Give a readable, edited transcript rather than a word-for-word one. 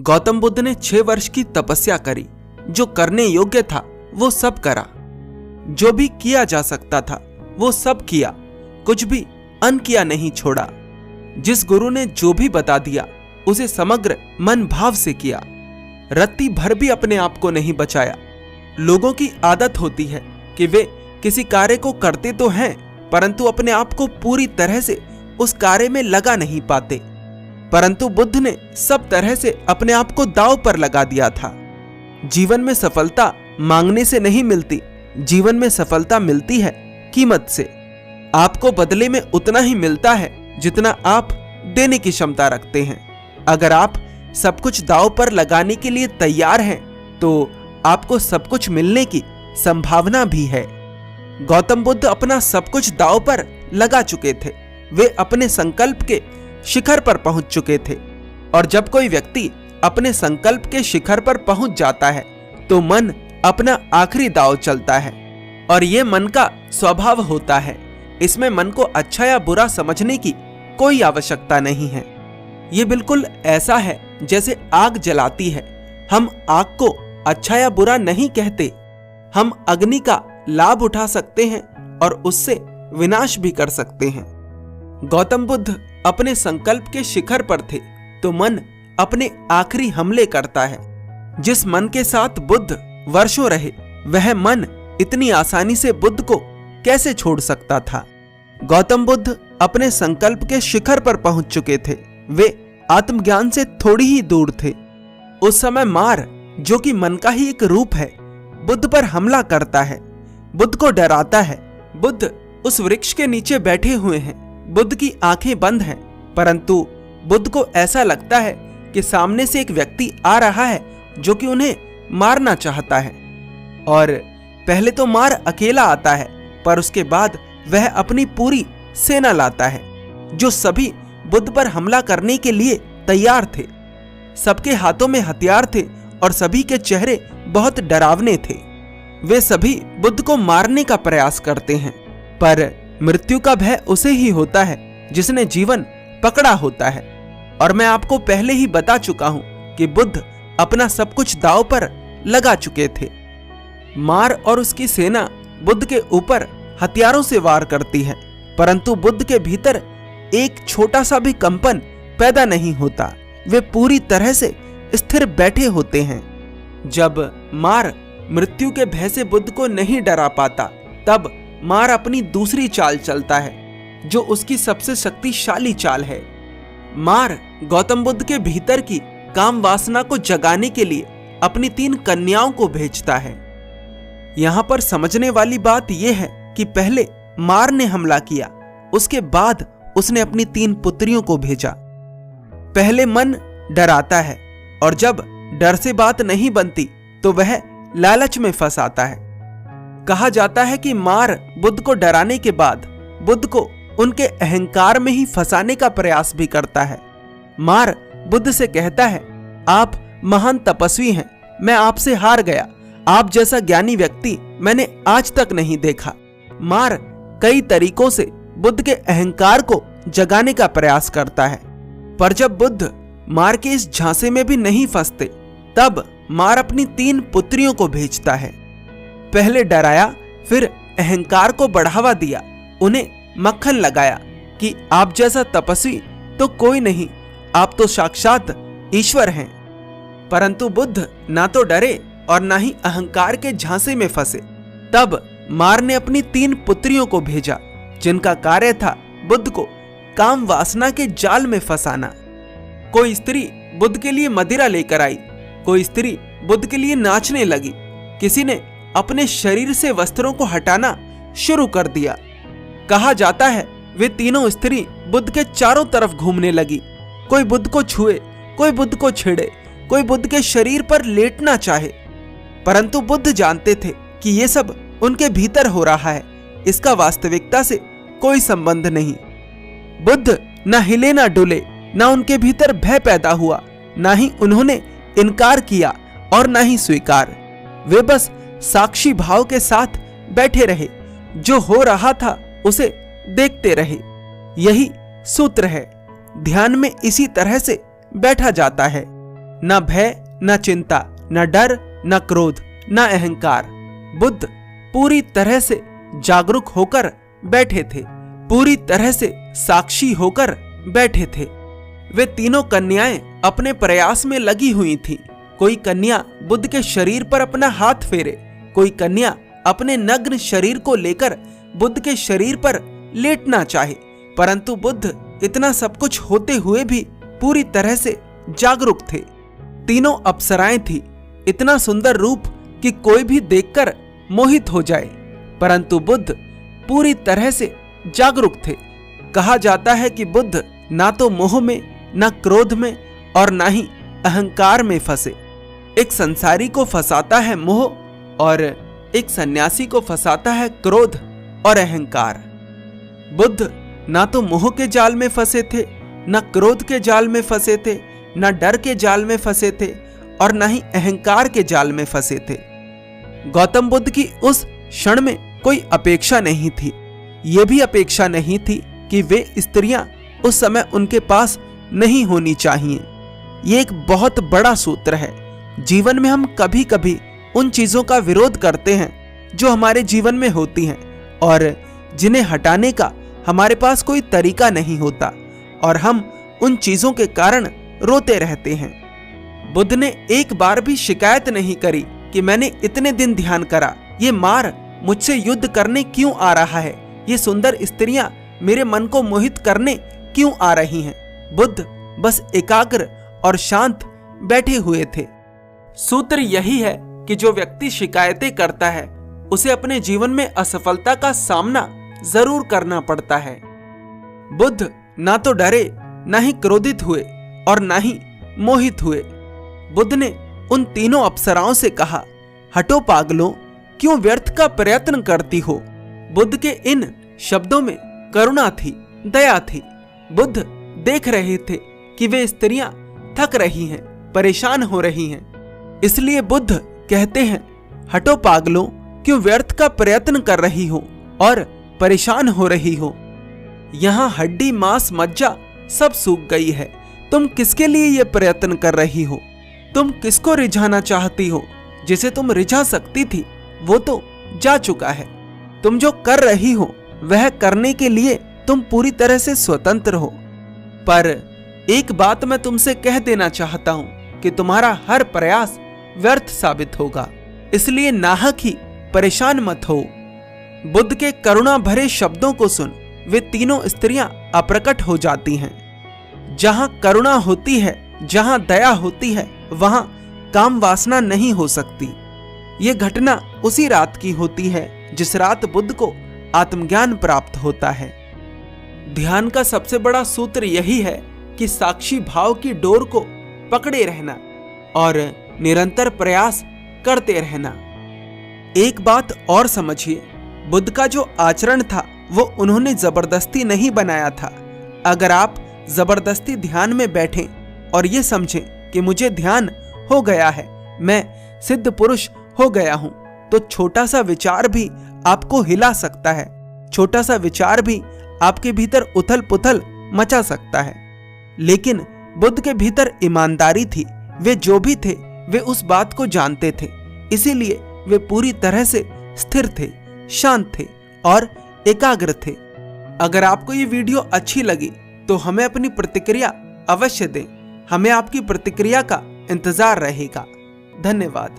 गौतम बुद्ध ने 6 वर्ष की तपस्या करी। जो करने योग्य था वो सब करा, जो भी किया जा सकता था वो सब किया, कुछ भी अनकिया नहीं छोड़ा। जिस गुरु ने जो भी बता दिया उसे समग्र मन भाव से किया। रत्ती भर भी अपने आप को नहीं बचाया। लोगों की आदत होती है कि वे किसी कार्य को करते तो हैं परंतु अपने आप को पूरी तरह से उस कार्य में लगा नहीं पाते। परंतु बुद्ध ने सब तरह से अपने आप को दांव पर लगा दिया था। जीवन में सफलता मांगने से नहीं मिलती, जीवन में सफलता मिलती है कीमत से। आपको बदले में उतना ही मिलता है जितना आप देने की क्षमता रखते हैं। अगर आप सब कुछ दांव पर लगाने के लिए तैयार हैं तो आपको सब कुछ मिलने की संभावना भी है। गौतम बुद्ध अपना सब कुछ दांव पर लगा चुके थे। वे अपने संकल्प के शिखर पर पहुंच चुके थे। और जब कोई व्यक्ति अपने संकल्प के शिखर पर पहुंच जाता है तो मन अपना आखिरी दांव चलता है। और ये मन का स्वभाव होता है। इसमें मन को अच्छा या बुरा समझने की कोई आवश्यकता नहीं है। ये बिल्कुल ऐसा है जैसे आग जलाती है। हम आग को अच्छा या बुरा नहीं कहते। हम अग्नि का लाभ उठा सकते हैं और उससे विनाश भी कर सकते हैं। गौतम बुद्ध अपने संकल्प के शिखर पर थे तो मन अपने आखिरी हमले करता है। जिस मन के साथ बुद्ध वर्षों रहे वह मन इतनी आसानी से बुद्ध को कैसे छोड़ सकता था। गौतम बुद्ध अपने संकल्प के शिखर पर पहुंच चुके थे। वे आत्मज्ञान से थोड़ी ही दूर थे। उस समय मार, जो कि मन का ही एक रूप है, बुद्ध पर हमला करता है, बुद्ध को डराता है। बुद्ध उस वृक्ष के नीचे बैठे हुए हैं। बुद्ध की आंखें बंद हैं, परंतु बुद्ध को ऐसा लगता है कि सामने से एक व्यक्ति आ रहा है जो कि उन्हें मारना चाहता है। और पहले तो मार अकेला आता है, पर उसके बाद वह अपनी पूरी सेना लाता है जो सभी बुद्ध पर हमला करने के लिए तैयार थे। सबके हाथों में हथियार थे और सभी के चेहरे बहुत डरावने थे। वे सभी बुद्ध को मारने का प्रयास करते हैं, पर मृत्यु का भय उसे ही होता है जिसने जीवन पकड़ा होता है। और मैं आपको पहले ही बता चुका हूं कि बुद्ध अपना सब कुछ दांव पर लगा चुके थे। मार और उसकी सेना बुद्ध के ऊपर हथियारों से वार करती है, परंतु बुद्ध के भीतर एक छोटा सा भी कंपन पैदा नहीं होता। वे पूरी तरह से स्थिर बैठे होते हैं। जब मार मृत्यु के भय से बुद्ध को नहीं डरा पाता, तब मार अपनी दूसरी चाल चलता है जो उसकी सबसे शक्तिशाली चाल है। मार गौतम बुद्ध के भीतर की काम वासना को जगाने के लिए अपनी 3 कन्याओं को भेजता है। यहां पर समझने वाली बात यह है कि पहले मार ने हमला किया, उसके बाद उसने अपनी 3 पुत्रियों को भेजा। पहले मन डराता है और जब डर से बात नहीं बनती तो वह लालच में फंस आता है। कहा जाता है कि मार बुद्ध को डराने के बाद बुद्ध को उनके अहंकार में ही फंसाने का प्रयास भी करता है। मार बुद्ध से कहता है, आप महान तपस्वी हैं, मैं आपसे हार गया। आप जैसा ज्ञानी व्यक्ति मैंने आज तक नहीं देखा। मार कई तरीकों से बुद्ध के अहंकार को जगाने का प्रयास करता है, पर जब बुद्ध मार के इस झांसे में भी नहीं फंसते, तब मार अपनी 3 पुत्रियों को भेजता है। पहले डराया, फिर अहंकार को बढ़ावा दिया, उन्हें मक्खन लगाया कि आप जैसा तपस्वी तो कोई नहीं, आप तो साक्षात ईश्वर हैं। परंतु बुद्ध ना तो डरे और ना ही अहंकार के झांसे में फंसे। तब मार ने अपनी 3 पुत्रियों को भेजा जिनका कार्य था बुद्ध को काम वासना के जाल में फंसाना। कोई स्त्री बुद्ध के लिए मदिरा लेकर आई, कोई स्त्री बुद्ध के लिए नाचने लगी, किसी ने अपने शरीर से वस्त्रों को हटाना शुरू कर दिया। कहा जाता है वे तीनों स्त्री बुद्ध के चारों तरफ घूमने लगी। कोई बुद्ध को छुए, कोई बुद्ध को छेड़े, कोई बुद्ध के शरीर पर लेटना चाहे, परंतु बुद्ध जानते थे कि ये सब उनके भीतर हो रहा है, इसका वास्तविकता से कोई संबंध नहीं। बुद्ध न हिले न डुले, न उनके भीतर भय पैदा हुआ, न ही उन्होंने इनकार किया और न ही स्वीकार। वे बस साक्षी भाव के साथ बैठे रहे, जो हो रहा था उसे देखते रहे। यही सूत्र है। ध्यान में इसी तरह से बैठा जाता है। न भय, न चिंता, न डर, न क्रोध, न अहंकार। बुद्ध पूरी तरह से जागरूक होकर बैठे थे, पूरी तरह से साक्षी होकर बैठे थे। वे तीनों कन्याएं अपने प्रयास में लगी हुई थीं। कोई कन्या बुद्ध के शरीर पर अपना हाथ फेरे, कोई कन्या अपने नग्न शरीर को लेकर बुद्ध के शरीर पर लेटना चाहे, परंतु बुद्ध इतना सब कुछ होते हुए भी पूरी तरह से जागरूक थे। तीनों अप्सराएं थी, इतना सुंदर रूप कि कोई भी देखकर मोहित हो जाए, परंतु बुद्ध पूरी तरह से जागरूक थे। कहा जाता है कि बुद्ध ना तो मोह में, ना क्रोध में और ना ही अहंकार में फंसे। एक संसारी को फंसाता है मोह और एक सन्यासी को फंसाता है क्रोध और अहंकार। बुद्ध ना तो मोह के जाल में फंसे थे, ना क्रोध के जाल में फंसे थे, ना डर के जाल में फंसे थे और ना ही अहंकार के जाल में फंसे थे। गौतम बुद्ध की उस क्षण में कोई अपेक्षा नहीं थी। ये भी अपेक्षा नहीं थी कि वे स्त्रियां उस समय उनके पास नहीं होनी चाहिए। ये एक बहुत बड़ा सूत्र है। जीवन में हम कभी कभी उन चीजों का विरोध करते हैं जो हमारे जीवन में होती हैं और जिन्हें हटाने का हमारे पास कोई तरीका नहीं होता, और हम उन चीजों के कारण रोते रहते हैं। बुद्ध ने एक बार भी शिकायत नहीं करी कि मैंने इतने दिन ध्यान करा, ये मार मुझसे युद्ध करने क्यों आ रहा है, ये सुंदर स्त्रियां मेरे मन को मोहित करने क्यों आ रही हैं। बुद्ध बस एकाग्र और शांत बैठे हुए थे। सूत्र यही है कि जो व्यक्ति शिकायतें करता है उसे अपने जीवन में असफलता का सामना जरूर करना पड़ता है। बुद्ध ना तो डरे, ना ही क्रोधित हुए और ना ही मोहित हुए। बुद्ध ने उन तीनों अप्सराओं से कहा, हटो पागलों, क्यों व्यर्थ का प्रयत्न करती हो। बुद्ध के इन शब्दों में करुणा थी, दया थी। बुद्ध देख रहे थे कि वे स्त्रियां थक रही हैं, परेशान हो रही हैं। इसलिए बुद्ध कहते हैं, हटो पागलों, क्यों व्यर्थ का प्रयत्न कर रही हो और परेशान हो रही हो। यहाँ हड्डी मांस मज्जा सब सूख गई है। तुम किसके लिए ये प्रयत्न कर रही हो? तुम किसको रिझाना चाहती हो? जिसे तुम रिझा सकती थी वो तो जा चुका है। तुम जो कर रही हो वह करने के लिए तुम पूरी तरह से स्वतंत्र हो। पर एक बात मैं तुमसे कह देना चाहता हूं कि तुम्हारा हर प्रयास व्यर्थ साबित होगा, इसलिए नाहक ही परेशान मत हो। बुद्ध के करुणा भरे शब्दों को सुन वे तीनों स्त्रियां अप्रकट हो जाती हैं। जहां करुणा होती है, जहां दया होती है, वहां काम वासना नहीं हो सकती। ये घटना उसी रात की होती है जिस रात बुद्ध को आत्मज्ञान प्राप्त होता है। ध्यान का सबसे बड़ा सूत्र यही है कि साक्षी भाव की डोर को पकड़े रहना और निरंतर प्रयास करते रहना। एक बात और समझिए, बुद्ध का जो आचरण था वो उन्होंने जबरदस्ती नहीं बनाया था। अगर आप जबरदस्ती ध्यान में बैठें और ये समझें कि मुझे ध्यान हो गया है, मैं सिद्ध पुरुष हो गया हूं, तो छोटा सा विचार भी आपको हिला सकता है, छोटा सा विचार भी आपके भीतर उथल पुथल मचा सकता है। लेकिन बुद्ध के भीतर ईमानदारी थी। वे जो भी थे वे उस बात को जानते थे, इसीलिए वे पूरी तरह से स्थिर थे, शांत थे और एकाग्र थे। अगर आपको ये वीडियो अच्छी लगी तो हमें अपनी प्रतिक्रिया अवश्य दें। हमें आपकी प्रतिक्रिया का इंतजार रहेगा। धन्यवाद।